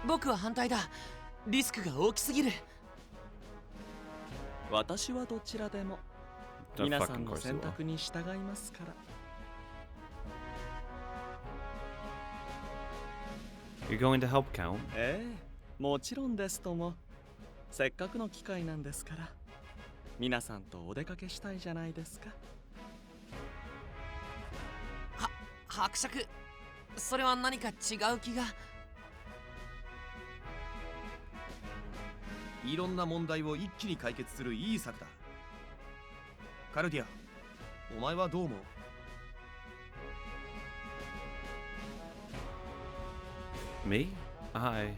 僕は反対だ。リスクが大きすぎる。私はどちらでも皆さんの選択に従いますから。You're going to help count? ええ、もちろんですとも。せっかくの機会なんですから。皆さんとお出かけしたいじゃないですか。伯爵、それは何か違う気が。いろんな問題を一気に解決するいい策だ。カルディア、お前はどう思う？Me? Uh,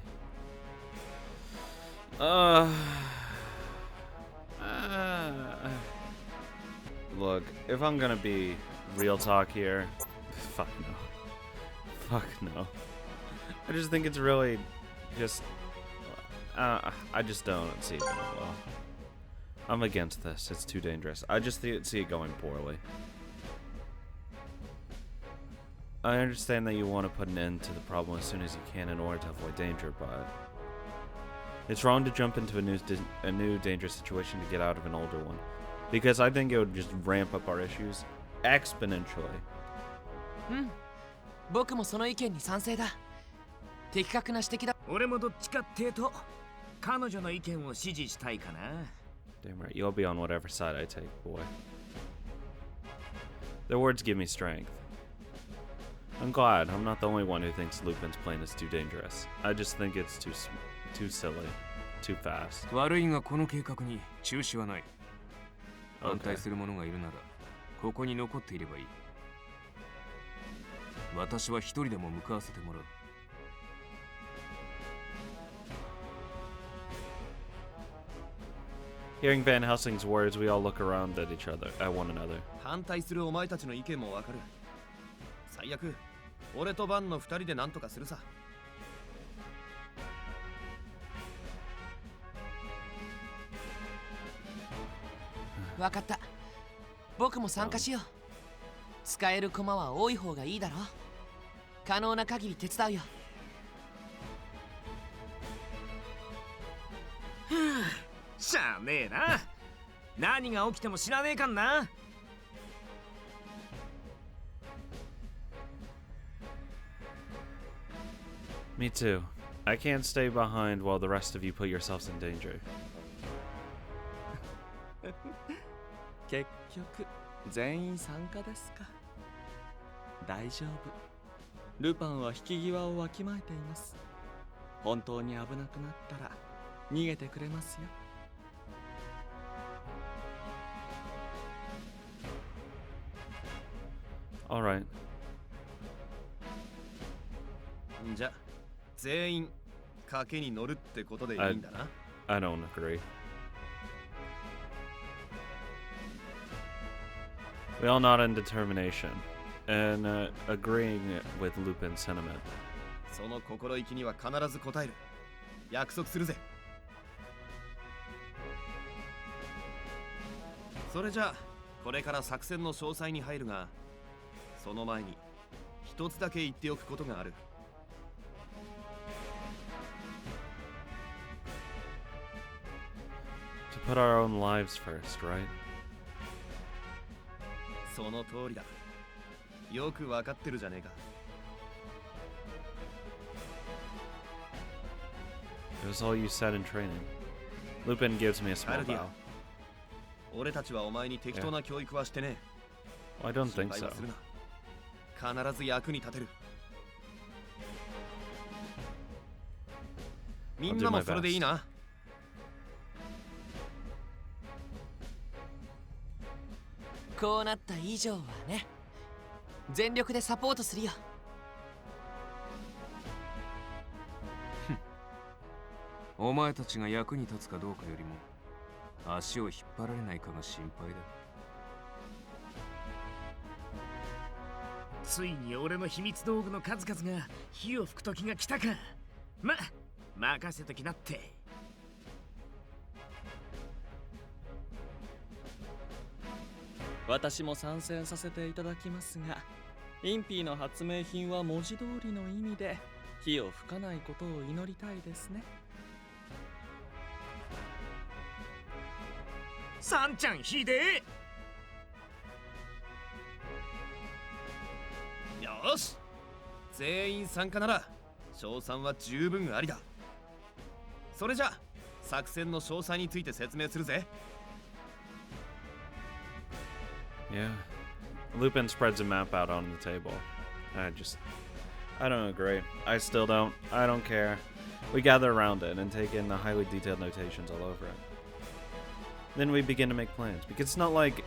Look, if I'm gonna be real talk here, fuck no. Fuck no. I just think it's really just I just don't see it going well. I'm against this. It's too dangerous. I just see it going poorly. I understand that you want to put an end to the problem as soon as you can in order to avoid danger, but it's wrong to jump into a new dangerous situation to get out of an older one, because I think it would just ramp up our issues exponentially. 僕もその意見に賛成だ。的確な指摘だ。俺もどっちかっていうと彼女の意見を支持したいかな。 Damn right, you'll be on whatever side I take, boy. Their words give me strength. I'm glad I'm not the only one who thinks Lupin's plan is too dangerous. I just think it's too silly, too fast. 悪いがこの計画に中止はない。反対する者がいるならここに残っていればいい。私は一人でも向かわせてもらう。Hearing Van Helsing's words, we all look around at one another. 反対するお前たちの意見もわかる。最悪、俺とバンの二人で何とかするさ。わかった。僕も参加しよう。使える駒は多い方がいいだろ。可能な限り手伝うよ。しゃあねえな。何が起きても知らねえかんな。Me too. I can't stay behind while the rest of you put yourselves in danger. 結局全員参加ですか。大丈夫。ルパンは引き際をわきまえています。本当に危なくなったら逃げてくれますよ。All right. じゃ、全員賭けに乗るってことでいいんだな。I don't agree. We all nod in determination and agreeing with Lupin's sentiment. その心意気には必ず応える。約束するぜ。それじゃあ、これから作戦の詳細に入るが、その前に一つだけ言っておくことがある。To put our own lives first, right? その通りだ。よくわかってるじゃねえか。It was all you said in training. Lupin gives me a small bow. 俺たちはお前に適当な教育はしてねえ。I don't think so. 必ず役に立てる。みんなもそれでいいな。こうなった以上はね、全力でサポートするよ。お前たちが役に立つかどうかよりも足を引っ張られないかが心配だ。ついに俺の秘密道具の数々が火を吹く時が来たか。任せときなって。私も参戦させていただきますが、インピーの発明品は文字通りの意味で火を吹かないことを祈りたいですね。さんちゃんひでよーし、全員参加なら賞賛は十分ありだ。それじゃ作戦の詳細について説明するぜ。Yeah. Lupin spreads a map out on the table. I don't agree. I still don't. I don't care. We gather around it and take in the highly detailed notations all over it. Then we begin to make plans, because it's not like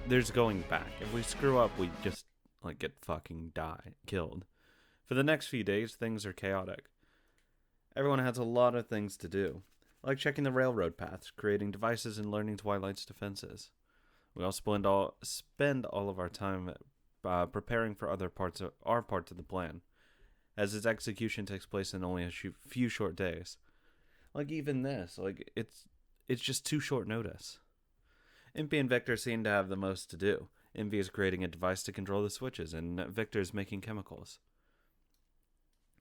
there's going back. If we screw up, we just, like, get fucking killed. For the next few days, things are chaotic. Everyone has a lot of things to do, like checking the railroad paths, creating devices, and learning Twilight's defenses. We all spend all of our time preparing for our parts of the plan, as its execution takes place in only a few short days. Like, even this, like, it's just too short notice. Impy and Victor seem to have the most to do. Impy is creating a device to control the switches, and Victor is making chemicals.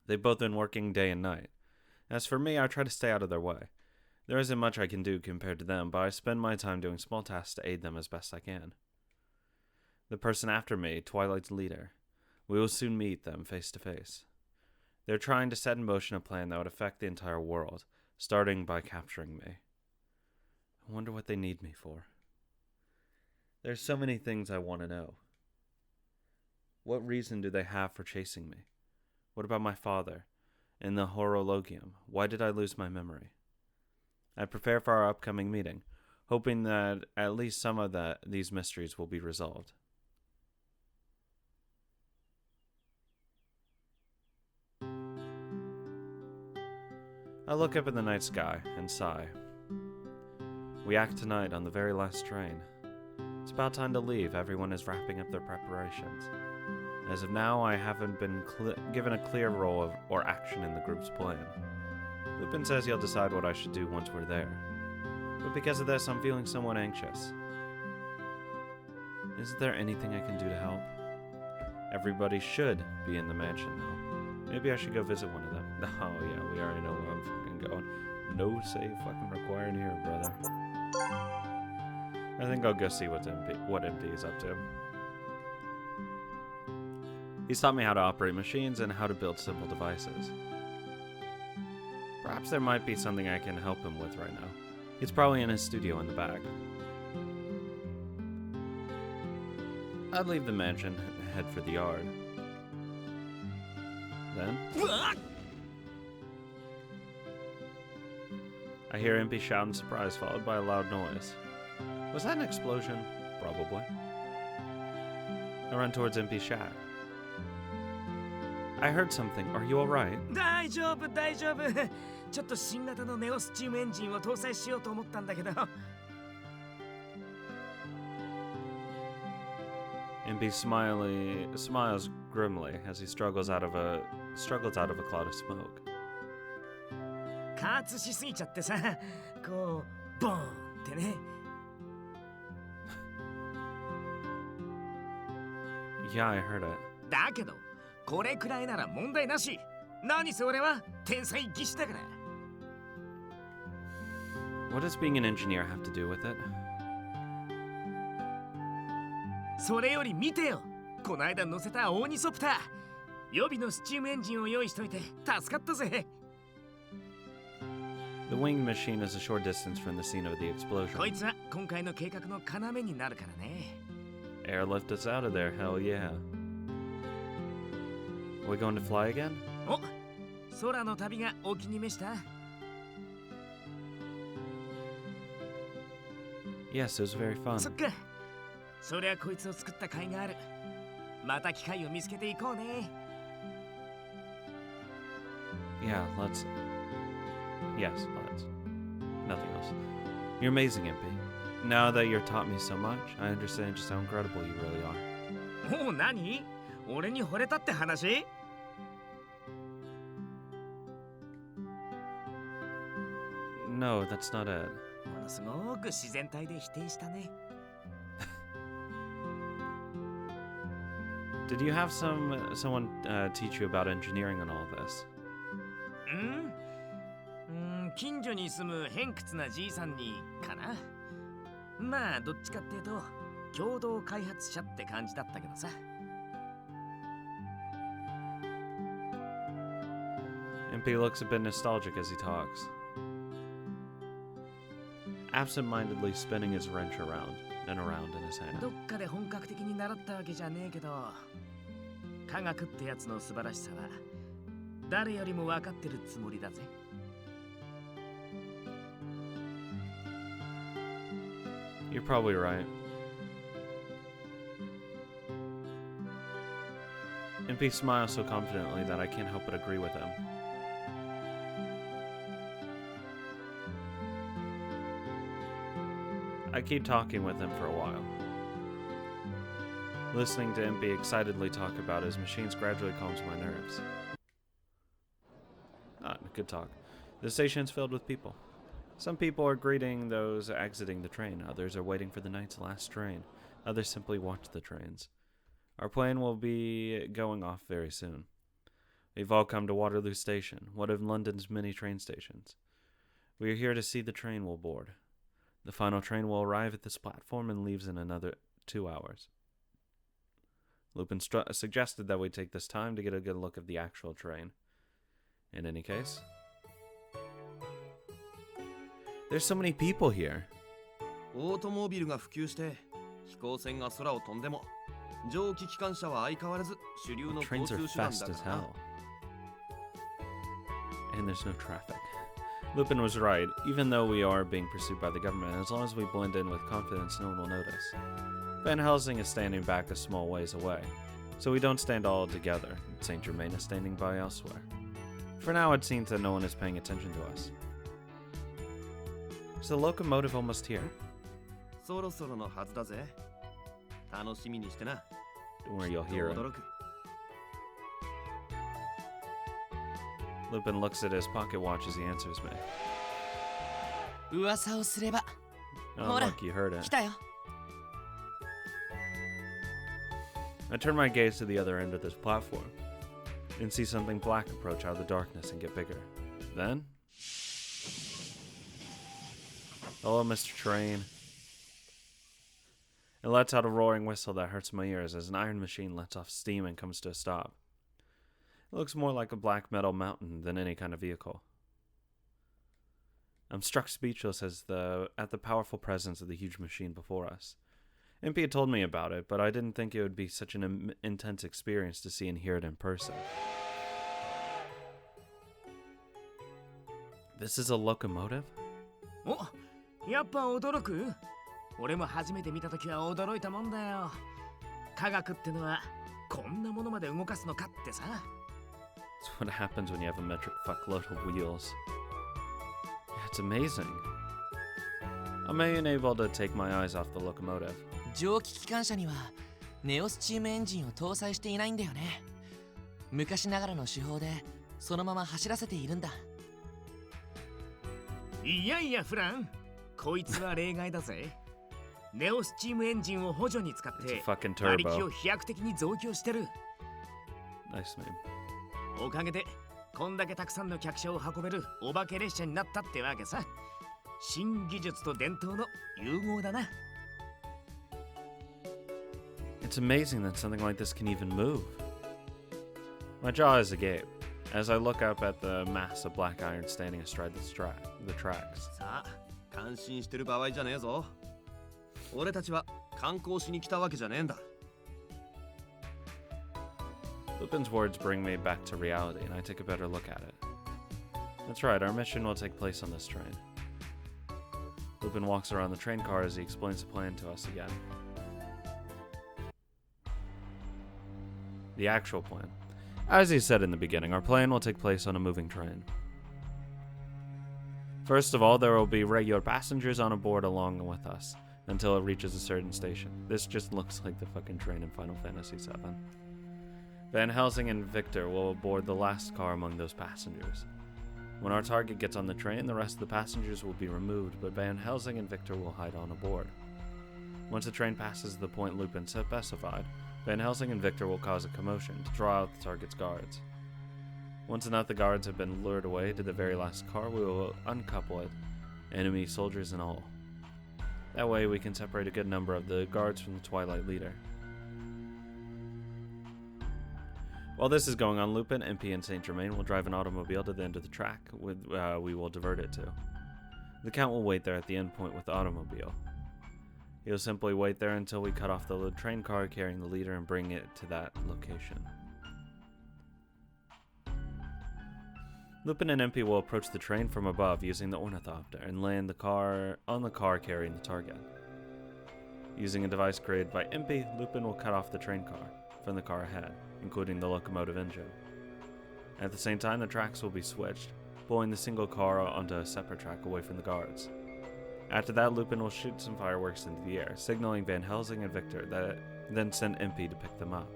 They've both been working day and night. As for me, I try to stay out of their way. There isn't much I can do compared to them, but I spend my time doing small tasks to aid them as best I can. The person after me, Twilight's leader. We will soon meet them face to face. They're trying to set in motion a plan that would affect the entire world, starting by capturing me. I wonder what they need me for. There's so many things I want to know. What reason do they have for chasing me? What about my father? And the horologium? Why did I lose my memory? I prepare for our upcoming meeting, hoping that at least some of these mysteries will be resolved. I look up at the night sky and sigh. We act tonight on the very last train. It's about time to leave. Everyone is wrapping up their preparations. As of now, I haven't been given a clear role or action in the group's plan. Lupin says he'll decide what I should do once we're there. But because of this, I'm feeling somewhat anxious. Isn't there anything I can do to help? Everybody should be in the mansion, though. Maybe I should go visit one of them. Oh yeah, we already know where I'm fucking going. No save fucking required here, brother. I think I'll go see what MP is up to. He's taught me how to operate machines and how to build simple devices. Perhaps there might be something I can help him with right now. He's probably in his studio in the back. I'd leave the mansion and head for the yard. Then I hear Impy shout in surprise, followed by a loud noise. Was that an explosion? Probably. I run towards Impy's shack. I heard something. Are you alright? 大丈夫大丈夫ちょっと新型のネオスチームエンジンを搭載しようと思ったんだけど Impy smiles grimly as he struggles out of a cloud of smoke. 加圧しすぎちゃってさこうボーンってね Yeah, I heard it. だけどこれくらいなら問題なし何せ俺は天才技師だから What does being an engineer have to do with it? それより見てよこの間乗せたオーニソプター予備のスチームエンジンを用意しといて助かったぜ The winged machine is a short distance from the scene of the こい explosion. つは今回の計画の要になるからね Airlift us out of there, hell yeah. Are we going to fly again? お空の旅がお気に召した Yes, it was very fun. そっかそりゃこいつを作った甲斐があるまた機会を見つけていこうね Yeah, let's. Yes, let's. Nothing else. You're amazing, Impy. Now that you've taught me so much, I understand just how incredible you really are. おう何俺に惚れたって話 No, that's not it. ものすごく自然体で否定したね Did you have someone teach you about engineering and all this? 近所に住む偏屈なじいさんにかな。まあどっちかっていうと共同開発者って感じだったけどさ。MP looks a bit nostalgic as he talks, absent-mindedly spinning his wrench around and around in his hand. どっかで本格的に習ったわけじゃねえけど、科学ってやつの素晴らしさは誰よりも分かってるつもりだぜ。You're probably right. MP smiles so confidently that I can't help but agree with him. I keep talking with him for a while. Listening to MP excitedly talk about his machines gradually calms my nerves. Good talk. The station is filled with people. Some people are greeting those exiting the train. Others are waiting for the night's last train. Others simply watch the trains. Our plane will be going off very soon. We've all come to Waterloo Station, one of London's many train stations. We are here to see the train we'll board. The final train will arrive at this platform and leaves in another 2 hours. Lupin suggested that we take this time to get a good look at the actual train. In any case, there's so many people here. オートモービルが普及して飛行船が空を飛んでも蒸気機関車は相変わらず主流の交 Trains are 通手段 fast だ as からな。 hell. And there's no traffic. Lupin was right. Even though we are being pursued by the government, as long as we blend in with confidence, no one will notice. Van Helsing is standing back a small ways away, so we don't stand all together. Saint Germain is standing by elsewhere. For now, it seems that no one is paying attention to us. Is the locomotive almost here? そろそろのはずだぜ。楽しみにしてな。 Don't worry, you'll hear it. 驚く。 Lupin looks at his pocket watch as he answers me. 噂をすれば Oh, Hold on. look, you heard it. 来たよ。 I turn my gaze to the other end of this platform and see something black approach out of the darkness and get bigger. Then... Hello, Mr. Train. It lets out a roaring whistle that hurts my ears as an iron machine lets off steam and comes to a stop. It looks more like a black metal mountain than any kind of vehicle. I'm struck speechless at the powerful presence of the huge machine before us. MP had told me about it, but I didn't think it would be such an intense experience to see and hear it in person. This is a locomotive? お、やっぱ驚く？俺も初めて見たときは驚いたもんだよ。科学ってのはこんなものまで動かすのかってさ。It's what happens when you have a metric fuckload of wheels. It's amazing. I'm unable to take my eyes off the locomotive. 蒸気機関車にはネオスチームエンジンを搭載していないんだよね。昔ながらの手法でそのまま走らせているんだ。いやいやフラン、こいつは例外だぜ。ネオスチームエンジンを補助に使って It's a fucking 馬力 turbo. を飛躍的に増強してる。 Nice name. おかげでこんだけたくさんの客車を運べるお化け列車になったってわけさ。新技術と伝統の融合だな。It's amazing that something like this can even move. My jaw is agape as I look up at the mass of black iron standing astride the tracks. さあ、感心してる場合じゃねえぞ。俺たちは観光しに来たわけじゃねえんだ。Lupin's words bring me back to reality, and I take a better look at it. That's right, our mission will take place on this train. Lupin walks around the train car as he explains the plan to us again. The actual plan. As he said in the beginning, our plan will take place on a moving train. First of all, there will be regular passengers on board along with us until it reaches a certain station. This just looks like the fucking train in Final Fantasy VII. Van Helsing and Victor will board the last car among those passengers. When our target gets on the train, the rest of the passengers will be removed, but Van Helsing and Victor will hide on aboard. Once the train passes the point Lupin specified, Van Helsing and Victor will cause a commotion to draw out the target's guards. Once enough the guards have been lured away to the very last car, we will uncouple it, enemy soldiers and all. That way we can separate a good number of the guards from the Twilight leader. While this is going on, Lupin, MP, and Saint Germain will drive an automobile to the end of the track we will divert it to. The Count will wait there at the end point with the automobile. He'll simply wait there until we cut off the train car carrying the leader and bring it to that location. Lupin and MP will approach the train from above using the ornithopter and land on the car carrying the target. Using a device created by MP, Lupin will cut off the train car from the car ahead, including the locomotive engine. At the same time, the tracks will be switched, pulling the single car onto a separate track away from the guards. After that, Lupin will shoot some fireworks into the air, signaling Van Helsing and Victor, then send MP to pick them up.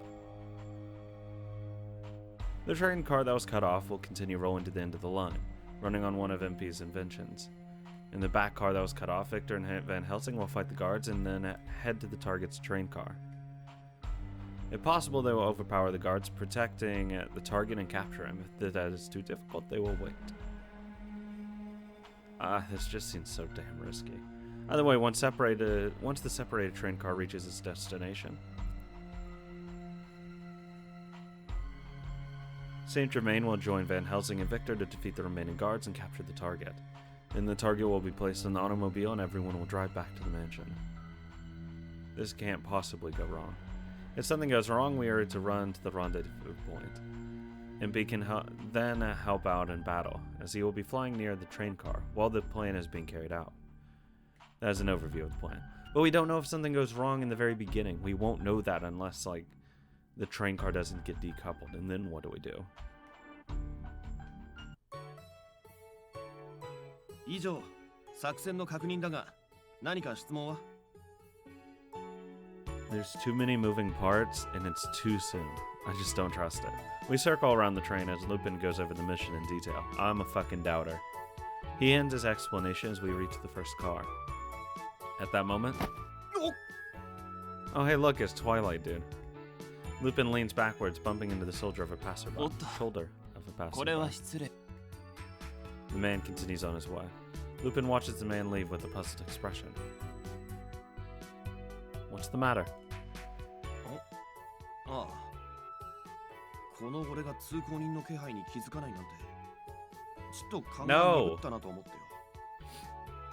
The train car that was cut off will continue rolling to the end of the line, running on one of MP's inventions. In the back car that was cut off, Victor and Van Helsing will fight the guards and then head to the target's train car. If possible, they will overpower the guards, protecting the target and capture him. If that is too difficult, they will wait. This just seems so damn risky. Either way, once the separated train car reaches its destination, Saint Germain will join Van Helsing and Victor to defeat the remaining guards and capture the target. Then the target will be placed in the automobile and everyone will drive back to the mansion. This can't possibly go wrong. If something goes wrong, we are to run to the rendezvous point. MP can then help out in battle, as he will be flying near the train car while the plan is being carried out. That is an overview of the plan. But we don't know if something goes wrong in the very beginning. We won't know that unless, the train car doesn't get decoupled, and then what do we do? 以上、作戦の確認だが、何か質問は？ There's too many moving parts, and it's too soon. I just don't trust it. We circle around the train as Lupin goes over the mission in detail. I'm a fucking doubter. He ends his explanation as we reach the first car. At that moment... Oh hey look, it's Twilight dude. Lupin leans backwards, bumping into the shoulder of a passerby. The man continues on his way. Lupin watches the man leave with a puzzled expression. What's the matter? ああ。この俺が通行人の気配に気づかないなんて、ちょっと考えにくったなと思ってよ。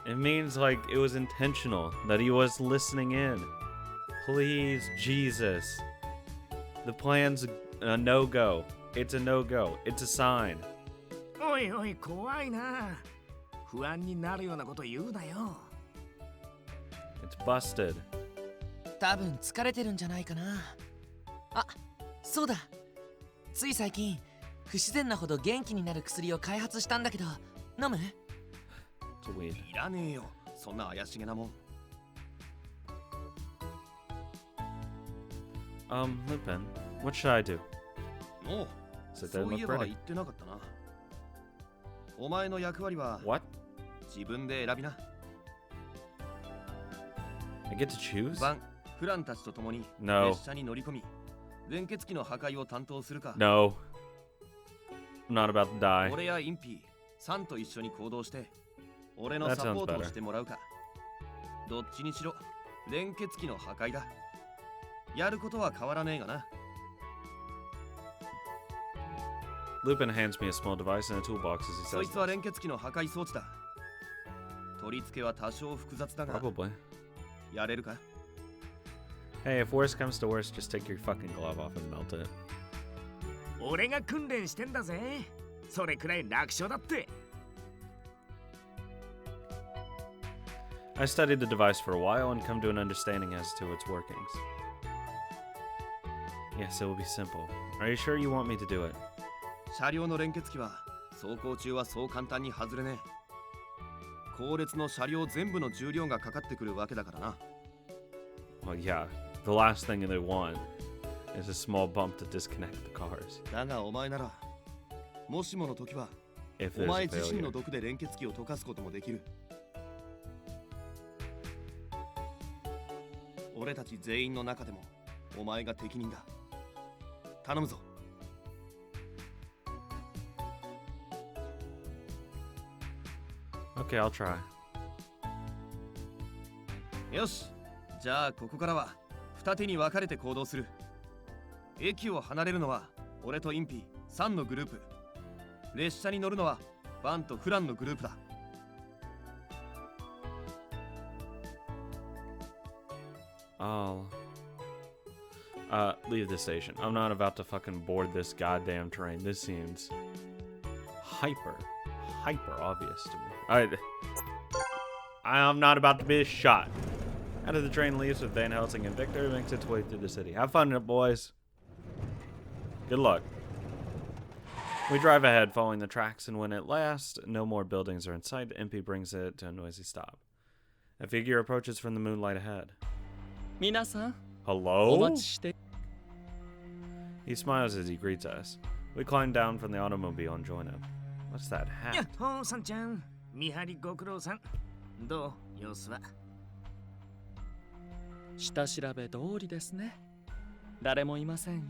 It means it was intentional, that he was listening in. Please, Jesus. The plan's a no-go. It's a no-go. It's a sign. おいおい、怖いな。不安になるようなこと言うなよ。It's busted. 多分疲れてるんじゃないかな。あ、そうだ。つい最近、不自然なほど元気になる薬を開発したんだけど、飲む？ It's weird. いらねえよ。そんな怪しげなもん。Lupin, what should I do? おう、 So そ they うい look えば pretty. 言ってなかったな。お前の役割は What? 自分で選びな。I get to choose? バン、フランたちと共に No. 列車に乗り込み、連結機の破壊を担当するか。 No. I'm not about to die. 俺やインピー、サンと一緒に行動して、俺のサポートをしてもらうか。どっちにしろ、連結機の破壊だ。やることは変わらねえがな。Lupin hands me a small device and a toolbox as he そ says いつは this. 連結機の破壊装置だ。取り付けは多少複雑だが、 Probably. やれるか？ Hey, if worst comes to worst, just take your fucking glove off and melt it. 俺が訓練してんだぜ。それくらい楽勝だって。I studied the device for a while and come to an understanding as to its workings. Yes, it will be simple. Are you sure you want me to do it? 車両の連結機は走行中はそう簡単に外れねえ。後列の車両全部の重量がかかってくるわけだからな。Well, yeah. The last thing they want is a small bump to disconnect the cars. だがお前なら、もしもの時は、 If お there's 前 a 自身の failure. 毒で連結機を溶かすこともできる。俺たち全員の中でもお前が適任だ。頼むぞ。Okay, I'll try. よし、じゃあここからは二手に分かれて行動する。駅を離れるのは俺とインピ3のグループ。列車に乗るのはバンとフランのグループだ。I'll leave the station. I'm not about to fucking board this goddamn train. This seems hyper obvious to me. I'm not about to be shot. After the train leaves with Van Helsing and Victor, makes its way through the city. Have fun, boys. Good luck. We drive ahead, following the tracks, and when at last no more buildings are in sight, MP brings it to a noisy stop. A figure approaches from the moonlight ahead. 皆さん、お Hello? 待ちして。 He smiles as he greets us. We climb down from the automobile and join him. What's that やっ hat? ほーさんちゃん、見張りご苦労さん。どう様子は？下調べ通りですね。誰もいませんよ。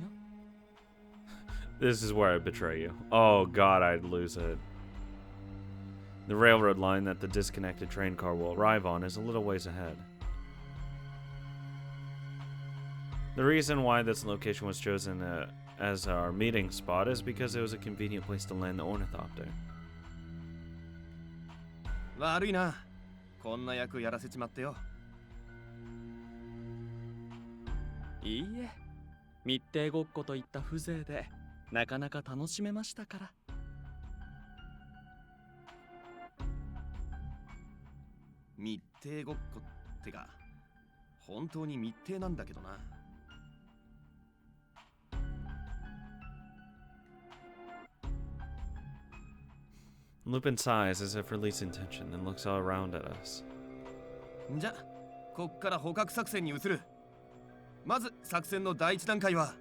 This is where I betray you. Oh god, I'd lose it. The railroad line that the disconnected train car will arrive on is a little ways ahead. The reason why this location was chosen as our meeting spot is because it was a convenient place to land the ornithopter. 悪いな。こんな役やらせちまってよ。いいえ、密偵ごっこといった風情でなかなか楽しめましたから。密偵ごっこってか、本当に密偵なんだけどな。Lupin sighs as if releasing tension, then looks all around at us. じゃ、こっから捕獲作戦に移る。まず作戦の第一段階は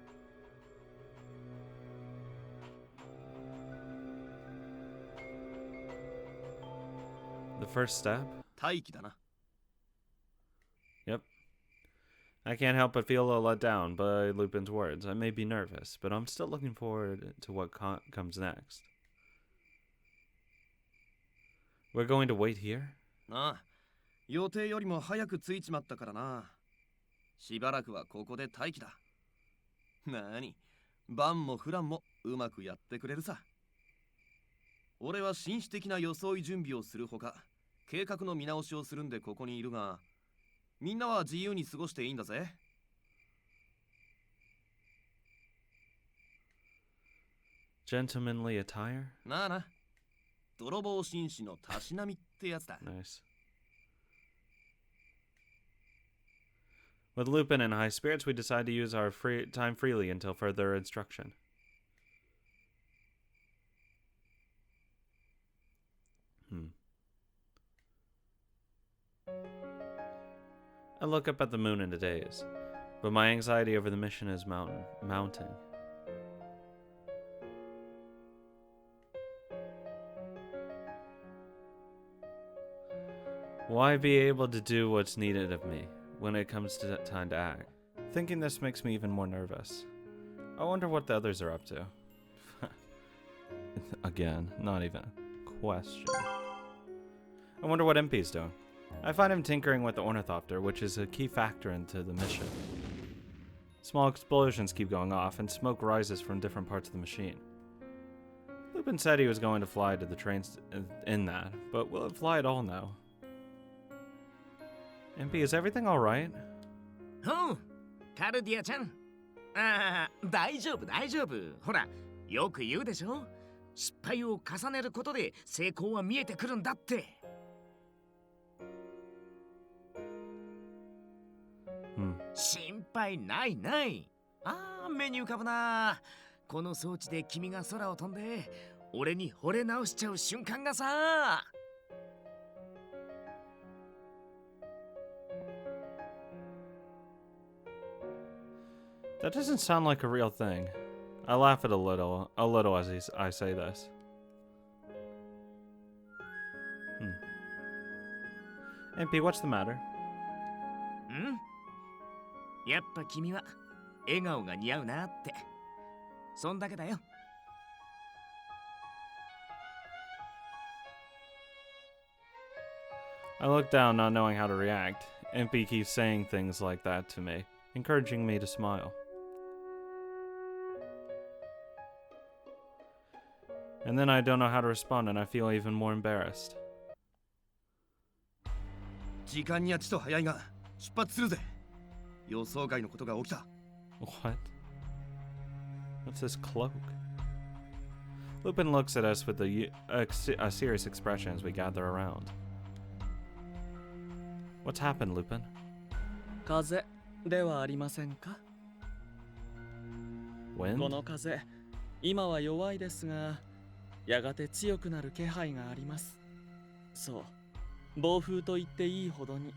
The first step? 待機だな。 Yep. I can't help but feel a little let down by Lupin's words. I may be nervous, but I'm still looking forward to what comes next. We're going to wait here? ああ、予定よりも早く着いちまったからな。しばらくはここで待機だ。なに、バンもフランもうまくやってくれるさ。俺は紳士的な装い準備をするほか、計画の見直しをするんでここにいるが、みんなは自由に過ごしていいんだぜ。Gentlemanly attire? なあな。泥棒紳士のたしなみってやつだ。 Nice. With Lupin in high spirits, we decide to use our time freely until further instruction. I look up at the moon in a daze, but my anxiety over the mission is mounting. Why be able to do what's needed of me when it comes to time to act? Thinking this makes me even more nervous. I wonder what the others are up to. Again, not even a question. I wonder what MP's doing. I find him tinkering with the ornithopter, which is a key factor into the mission. Small explosions keep going off, and smoke rises from different parts of the machine. Lupin said he was going to fly to the trains in that, but will it fly at all now? MP, is everything alright? うん、カルディアちゃん。ああ、大丈夫大丈夫。ほら、よく言うでしょ。失敗を重ねることで成功は見えてくるんだって。心配ないない。ああ、目に浮かぶな。この装置で君が空を飛んで俺に惚れ直しちゃう瞬間がさ。That doesn't sound like a real thing. I laugh at a little as I say this. MP, what's the matter? ん？やっぱ君は笑顔が似合うなって。そんだけだよ。I look down, not knowing how to react. Impy keeps saying things like that to me, encouraging me to smile. And then I don't know how to respond, and I feel even more embarrassed. 時間にはちと早いが出発するぜ。予想外のことが起きた。What? What's this cloak? Lupin looks at us with a serious expression as we gather around. What's happened, Lupin? 風ではありませんか。 Wind? この風、今は弱いですが、やがて強くなる気配があります。そう、暴風と言っていいほどに。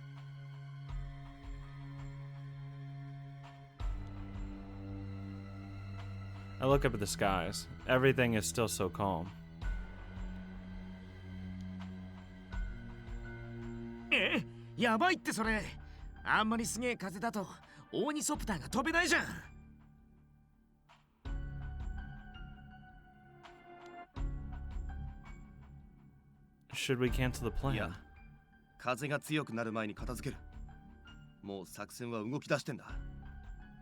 I look up at the skies. Everything is still so calm. やばいってそれ。あんまりすげえ風だとオーニソプターが飛べないじゃん。Should we cancel the い plan? や、風が強くなる前に片付ける。もう作戦は動き出してんだ。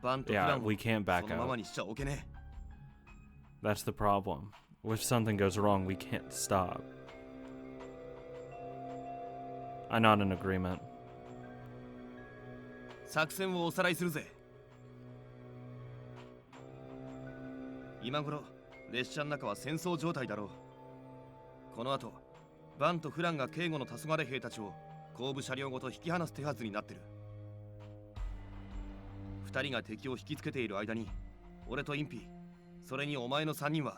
バンとフラ Yeah, ンを we can't そ back のまま out. にしちゃおけね That's the problem. If something goes wrong, we can't stop. I nod in agreement. え。作戦をおさらいするぜ。今頃列車の中は戦争状態だろう。この後バンとフランが警護の黄昏兵たちを後部車両ごと引き離す手はずになってる。二人が敵を引きつけている間に俺とインピ、それにお前の3人は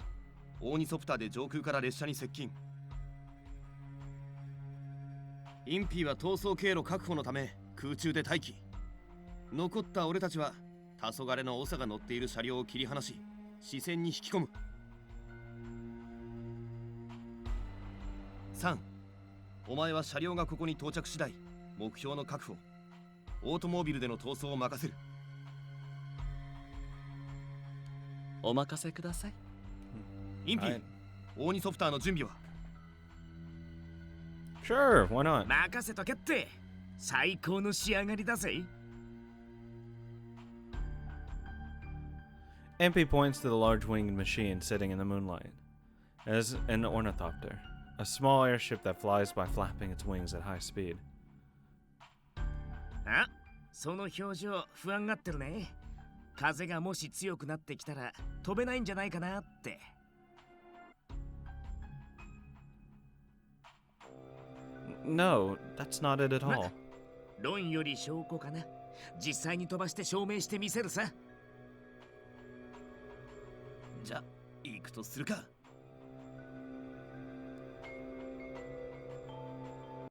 オーニソプターで上空から列車に接近。インピーは逃走経路確保のため空中で待機。残った俺たちは黄昏の長が乗っている車両を切り離し視線に引き込む。3、お前は車両がここに到着次第目標の確保、オートモービルでの逃走を任せる。お任せください。インピー、 Alright. オーニソプターの準備は？ Sure, why not? 任せとけって。最高の仕上がりだぜ。MP points to the large winged machine sitting in the moonlight. It is an ornithopter, a small airship that flies by flapping its wings at high speed. あ、その表情不安がってるね。風がもし強くなってきたら飛べないんじゃないかなって。No, that's not it at all. 論より証拠かな。実際に飛ばして証明してみせるさ。じゃあ行くとするか。